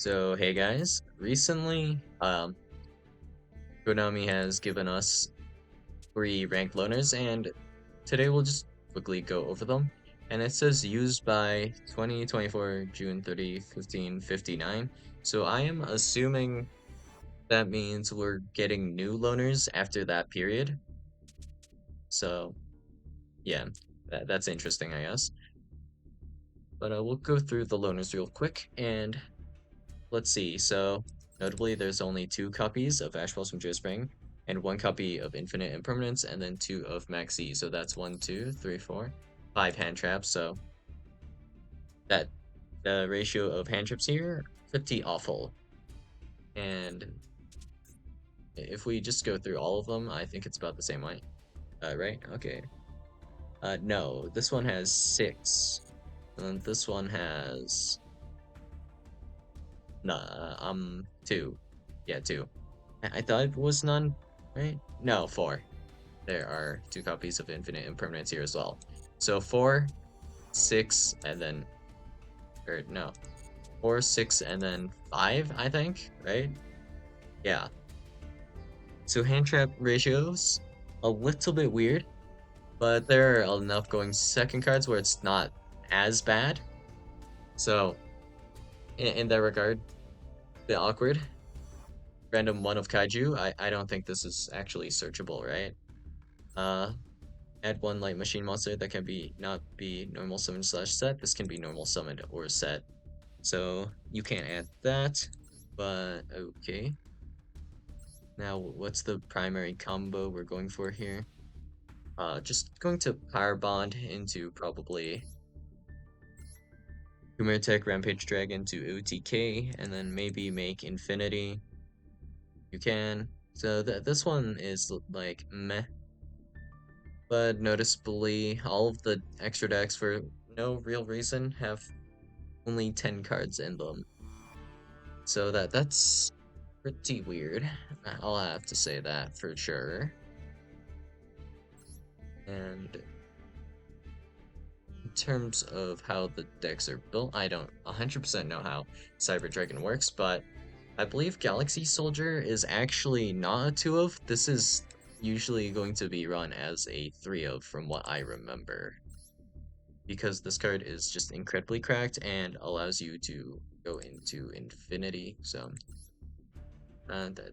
So hey guys, recently Konami has given us three ranked loaners and today we'll just quickly go over them. And it says used by 2024 June 30, 1559. So I am assuming that means we're getting new loaners after that period. So yeah, that's interesting I guess. But we'll go through the loaners real quick and let's see. So, notably, there's only two copies of Ash Blossom Spring, and one copy of Infinite Impermanence, and then two of Maxi. So that's one, two, three, four, five hand traps. So that the ratio of hand traps here pretty awful. And if we just go through all of them, I think it's about the same way. Right? Okay. No, this one has six, and this one has two. Yeah, two. I thought it was none, right? No, four. There are two copies of Infinite Impermanence here as well. So four, six, and then, or no, four, six, and then five, I think, right? Yeah. So hand trap ratios, a little bit weird, but there are enough going second cards where it's not as bad. So in that regard, the awkward random one of kaiju, I don't think this is actually searchable, right? Uh, Add one light machine monster that can not be normal summon slash set. This can be normal summoned or set. So you can't add that, but okay. Now what's the primary combo we're going for here? Just going to Power Bond into probably Tech Rampage Dragon to OTK, and then maybe make Infinity. You can. So this one is like meh, but noticeably all of the extra decks for no real reason have only 10 cards in them. So that's pretty weird. I'll have to say that for sure. And in terms of how the decks are built, I don't 100% know how Cyber Dragon works, but I believe Galaxy Soldier is actually not a 2 of. This is usually going to be run as a 3 of from what I remember. Because this card is just incredibly cracked and allows you to go into infinity. So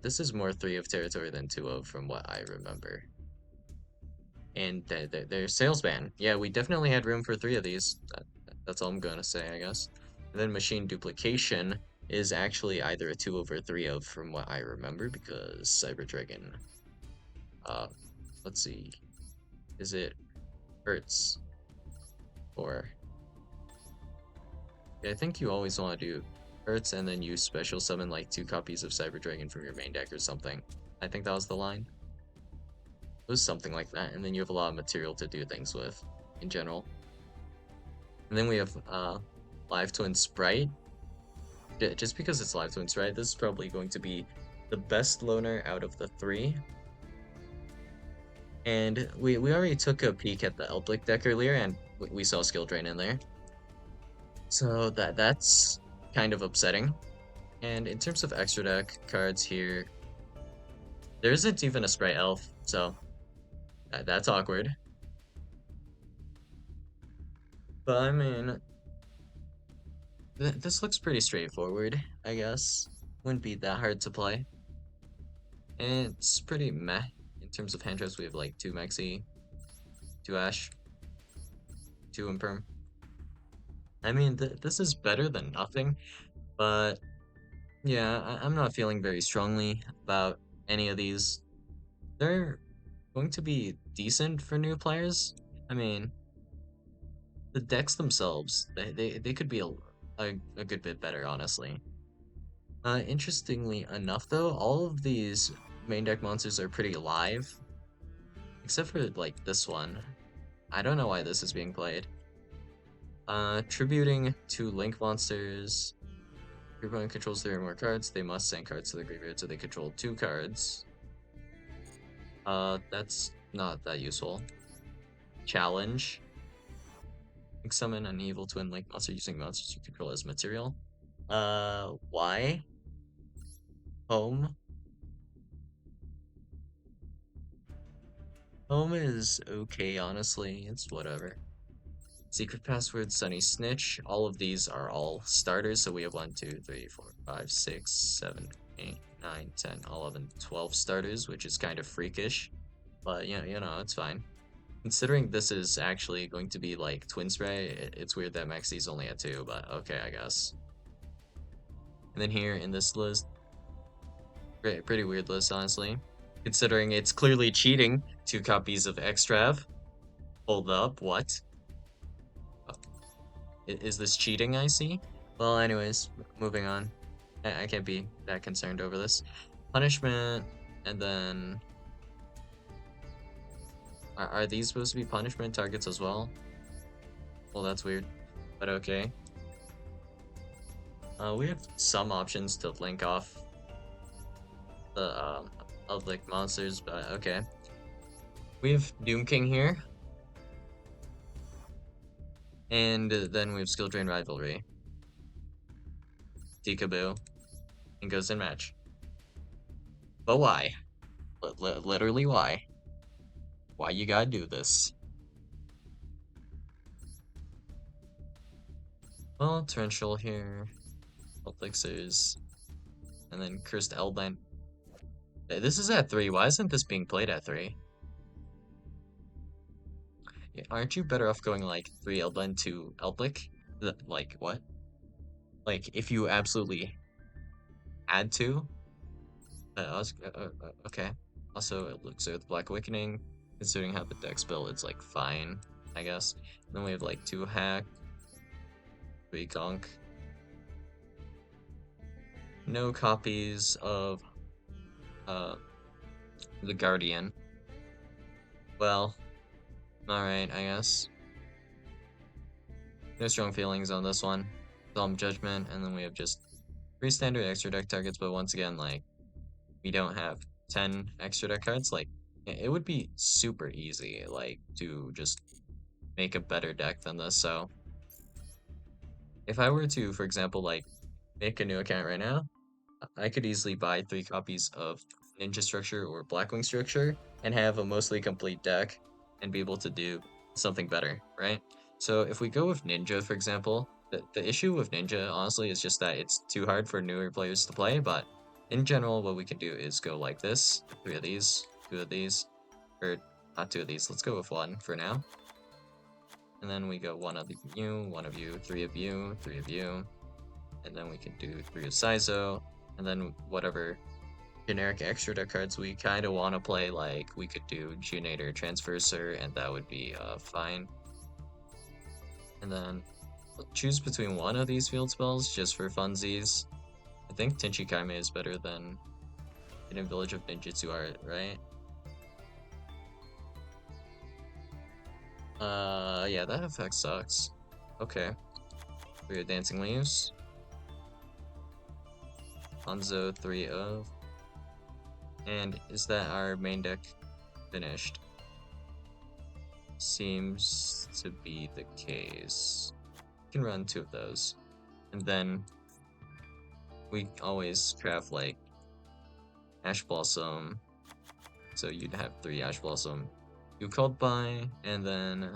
this is more 3 of territory than 2 of from what I remember. And their sales ban. Yeah, we definitely had room for 3 of these. That's all I'm gonna say, I guess. And then machine duplication is actually either a 2 of or 3 of from what I remember because Cyber Dragon. Uh, let's see. Is it hurts or I think you always want to do hurts and then you special summon like 2 copies of Cyber Dragon from your main deck or something. I think that was the line. It was something like that, and then you have a lot of material to do things with in general. And then we have Live Twin Sprite. Just because it's Live Twin Sprite, this is probably going to be the best loaner out of the 3. And we already took a peek at the Elblick deck earlier, and we saw Skill Drain in there. So that's kind of upsetting. And in terms of extra deck cards here, there isn't even a Sprite Elf, so that's awkward. But I mean, this looks pretty straightforward, I guess. Wouldn't be that hard to play. And it's pretty meh in terms of hand traps. We have like 2 Maxi, 2 Ash, 2 Imperm. I mean, this is better than nothing, but yeah, I'm not feeling very strongly about any of these. They're going to be decent for new players. I mean, the decks themselves, they could be a good bit better, honestly. Interestingly enough, though, all of these main deck monsters are pretty alive, except for like this one. I don't know why this is being played. Tributing to Link monsters. If your opponent controls 3 or more cards, they must send cards to the graveyard, so they control 2 cards. That's not that useful. Challenge. Summon an evil twin Link monster using monsters you control as material. Why? Home? Home is okay, honestly. It's whatever. Secret password, Sunny Snitch. All of these are all starters, so we have 1, 2, 3, 4, 5, 6, 7, 8, 9, 10, 11, 12 starters, which is kind of freakish. But yeah, it's fine. Considering this is actually going to be like Twin Spray, it's weird that Maxi's only at 2, but okay, I guess. And then here in this list, pretty weird list, honestly. Considering it's clearly cheating. 2 copies of Extrav. Hold up, what? Uh, Is this cheating, I see? Well, anyways, moving on. I can't be that concerned over this. Punishment, and then... Are these supposed to be punishment targets as well? Well, that's weird, but okay. We have some options to link off the of like monsters, but okay. We have Doom King here, and then we have Skill Drain Rivalry, Deekaboo, and Ghost in Match. But why? Literally why? Why you gotta do this? Well, Torrential here, Elixirs, and then Cursed Eldline. This is at 3. Why isn't this being played at 3? Yeah, aren't you better off going like 3 Eldline to Eldlik? Like what? Like if you absolutely had to? Okay. Also, Elixir with Black Awakening, considering how the deck's built, it's like fine, I guess. And then we have like 2 Hack, 3 Gunk. No copies of uh the Guardian. Well, alright, I guess. No strong feelings on this one. Solemn Judgment, and then we have just 3 standard extra deck targets, but once again, like, we don't have 10 extra deck cards. Like, it would be super easy, like, to just make a better deck than this, so... If I were to, for example, like, make a new account right now, I could easily buy 3 copies of Ninja Structure or Blackwing Structure and have a mostly complete deck and be able to do something better, right? So if we go with Ninja, for example, the issue with Ninja, honestly, is just that it's too hard for newer players to play, but in general, what we can do is go like this, 3 of these, 2 of these, or not 2 of these, let's go with 1 for now. And then we go 1 of you, 1 of you, 3 of you, 3 of you, and then we can do 3 of Saizo, and then whatever generic extra deck cards we kind of want to play, like we could do Geonator Transverser, and that would be fine. And then choose between 1 of these field spells just for funsies. I think Tenchi Kaime is better than Hidden Village of Ninjutsu Art, right? Yeah, that effect sucks. Okay. 3 of Dancing Leaves. Hanzo 3 of. And is that our main deck finished? Seems to be the case. We can run 2 of those. And then we always craft like Ash Blossom. So you'd have 3 Ash Blossom. You called by, and then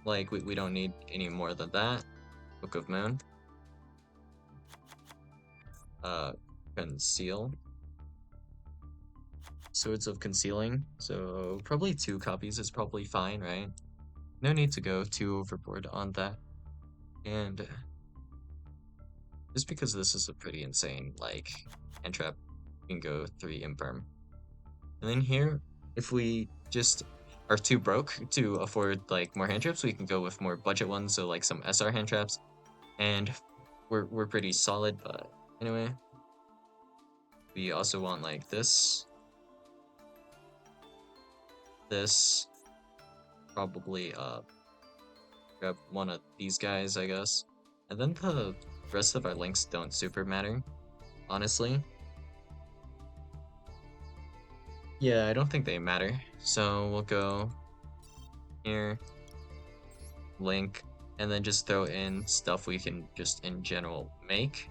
like we don't need any more than that. Book of Moon. Conceal. Swords of Concealing. So probably 2 copies is probably fine, right? No need to go too overboard on that. And just because this is a pretty insane, like, hand trap, we can go 3 Imperm. And then here, if we just are too broke to afford, like, more hand traps, we can go with more budget ones, so, like, some SR hand traps. And we're pretty solid, but anyway. We also want, like, this. This. Probably, grab 1 of these guys, I guess. And then the rest of our links don't super matter, honestly. Yeah, I don't think they matter. So we'll go here, link, and then just throw in stuff we can just in general make.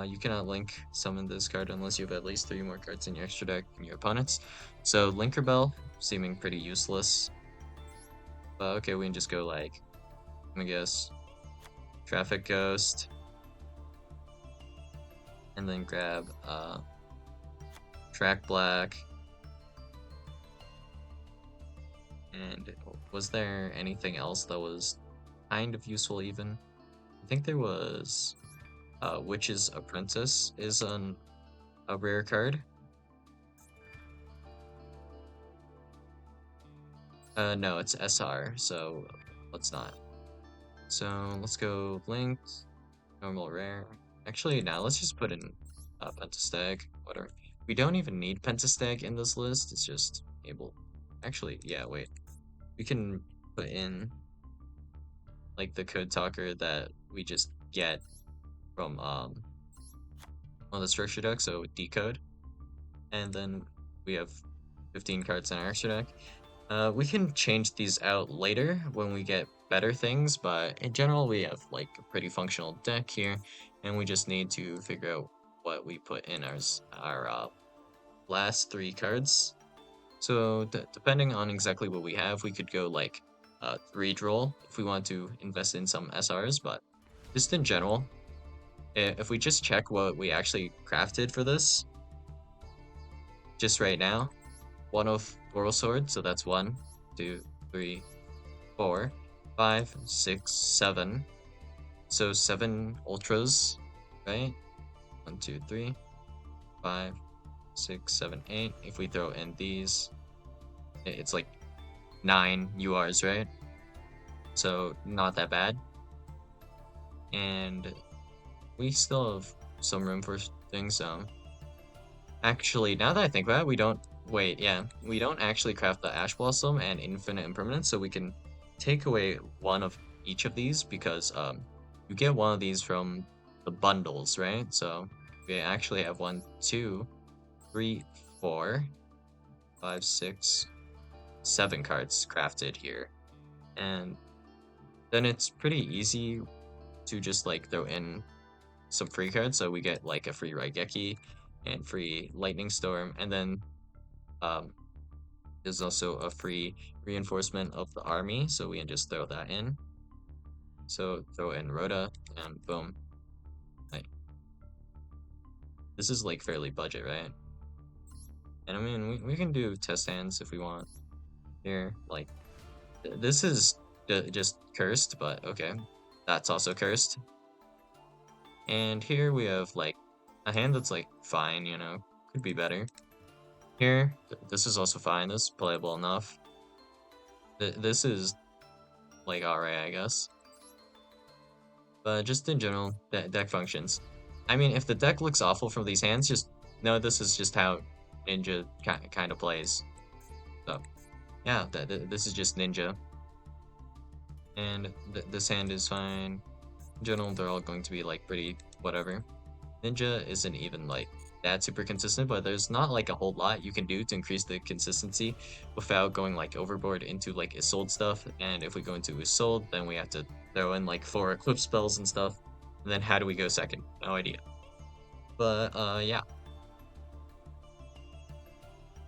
You cannot link summon this card unless you have at least 3 more cards in your extra deck than your opponent's. So Linker Bell, seeming pretty useless. But okay, we can just go like, I guess, Traffic Ghost, and then grab Track Black. And was there anything else that was kind of useful even? I think there was Witch's Apprentice is a rare card. No, it's SR, so let's not. So let's go linked, normal rare. Actually, now let's just put in Pentastag, whatever. We don't even need Pentastag in this list, it's just able. Actually, yeah, wait. We can put in like the code talker that we just get from on the structure deck, so decode. And then we have 15 cards in our extra deck. We can change these out later when we get better things, but in general, we have like a pretty functional deck here, and we just need to figure out what we put in our last 3 cards. So depending on exactly what we have, we could go like 3 draw if we want to invest in some SRs, but just in general, if we just check what we actually crafted for this, just right now, 1 of Oral Sword, so that's 1, 2, 3, 4, 5, 6, 7. So 7 ultras, right? 1, 2, 3, 5, 6, 7, 8. If we throw in these, it's like 9 URs, right? So not that bad. And we still have some room for things. Actually, now that I think about it, we don't. Wait, yeah, we don't actually craft the Ash Blossom and Infinite Impermanence, so we can take away one of each of these because you get one of these from the bundles, right? So we actually have 1, 2, 3, 4, 5, 6, 7 cards crafted here, and then it's pretty easy to just like throw in some free cards. So we get like a free Raigeki and free Lightning Storm, and then um, there's also a free reinforcement of the army, so we can just throw that in. So throw in Rhoda, and boom. Like, this is like fairly budget, right? And I mean, we can do test hands if we want here. Like, this is just cursed, but okay. That's also cursed. And here we have like a hand that's like fine, you know, could be better. Here, this is also fine. This is playable enough. This is like alright, I guess. But just in general, deck functions. I mean, if the deck looks awful from these hands, just know this is just how Ninja kind of plays. So, yeah, this is just Ninja. And this hand is fine. In general, they're all going to be like pretty whatever. Ninja isn't even like that super consistent, but there's not like a whole lot you can do to increase the consistency without going like overboard into like Isolde stuff. And if we go into Isolde, then we have to throw in like 4 equip spells and stuff. And then how do we go second? No idea. But yeah,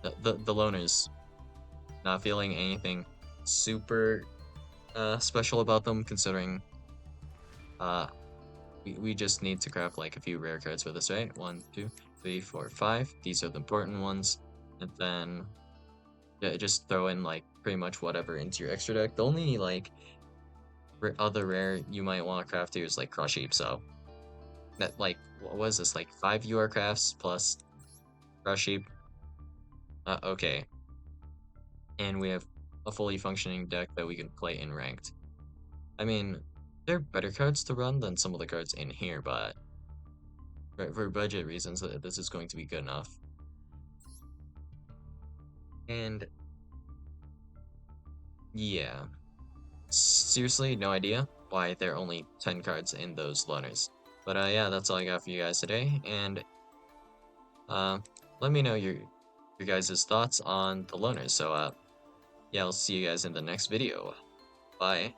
the loners, not feeling anything super special about them, considering uh we just need to craft like a few rare cards for this, right? 1, 2, 3, 4, 5. These are the important ones. And then yeah, just throw in like pretty much whatever into your extra deck. The only like other rare you might want to craft here is like Crush Heap. So that like what was this, like 5 UR crafts plus Crush Heap? Okay. And we have a fully functioning deck that we can play in ranked. I mean, there are better cards to run than some of the cards in here, but for budget reasons, this is going to be good enough. And yeah, seriously, no idea why there are only 10 cards in those loners. But yeah, that's all I got for you guys today, and uh, let me know your guys' thoughts on the loners. So yeah, I'll see you guys in the next video. Bye.